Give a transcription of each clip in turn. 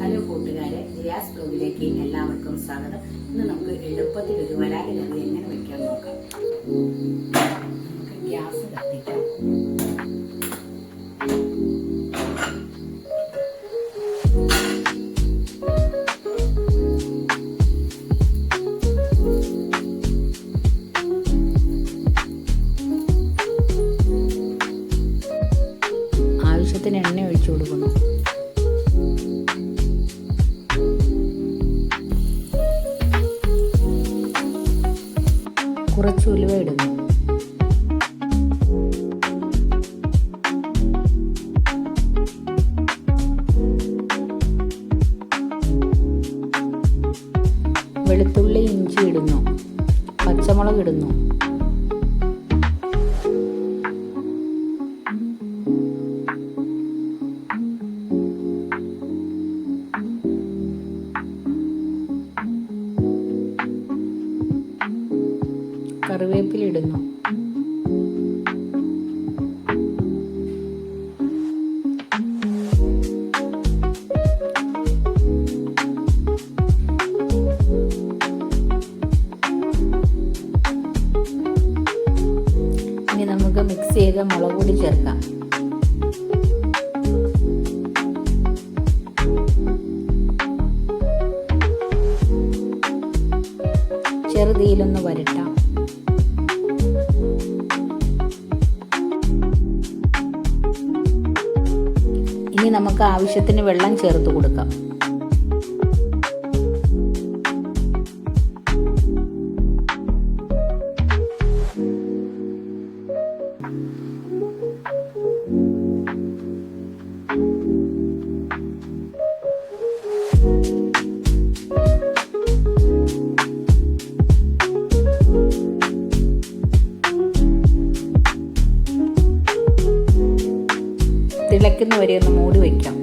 Hello കൂട്ടുകാരെ, റിയാസ് ബ്ലോഗിലേക്ക് എല്ലാവർക്കും സ്വാഗതം. ഇന്ന് നമുക്ക് എളുപ്പത്തിൽ ഒരു വരാല് കറി എങ്ങനെ വെക്കാൻ നോക്കാം. നമുക്ക് ഗ്യാസ് കത്തിക്കാം. ആവശ്യത്തിന് എണ്ണ ഒഴിച്ചു കൊടുക്കുന്നു. കുറച്ച് ഉലുവ ഇടുന്നു. വെളുത്തുള്ളി, ഇഞ്ചി ഇടുന്നു. പച്ചമുളക് ഇടുന്നു. കറിവേപ്പില ഇടുന്നു. ഇനി നമുക്ക് മിക്സ് ചെയ്ത മുളക് പൊടി ചേർക്കാം. ചെറുതീയിലൊന്ന് വരട്ടാം. ഇനി നമുക്ക് ആവശ്യത്തിന് വെള്ളം ചേർത്ത് കൊടുക്കാം. തിളയ്ക്കുന്നവരെ ഒന്ന് മൂടി വയ്ക്കാം.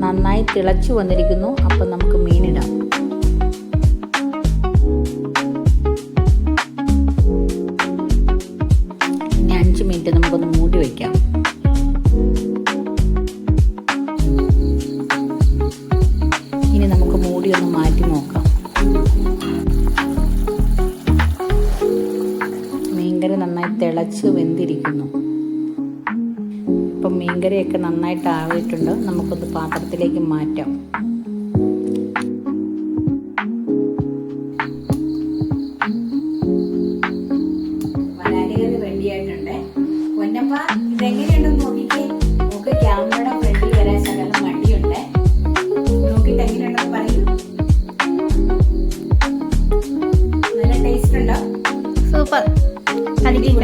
നന്നായി തിളച്ചു വന്നിരിക്കുന്നു. അപ്പം നമുക്ക് മീനിടാം. ഇനി 5 മിനിറ്റ് നമുക്കൊന്ന് മൂടി വയ്ക്കാം. ഇനി നമുക്ക് മൂടി ഒന്ന് മാറ്റി നോക്കാം. മീൻകറി നന്നായി തിളച്ച് വെന്തിരിക്കുന്നു. ഇപ്പം മീൻകറിയൊക്കെ നന്നായിട്ട് ആവിയിട്ടുണ്ട്. നമുക്കൊന്ന് പാത്രത്തിലേക്ക് മാറ്റാം. വരാലുകറി റെഡിയായിട്ടുണ്ട്. പൊന്നപ്പ, ഇതെങ്ങനെയുണ്ടെന്ന് നോക്കിക്കേ. നമുക്ക് ക്യാമറയുടെ ഫ്രണ്ടിൽ വരാൻ ശകലം മടിയുണ്ട്. നോക്കിയിട്ട് എങ്ങനെയുണ്ടെന്ന് പറയൂ. നല്ല ടേസ്റ്റ് ഉണ്ടോ? സൂപ്പർ. കളിക്കും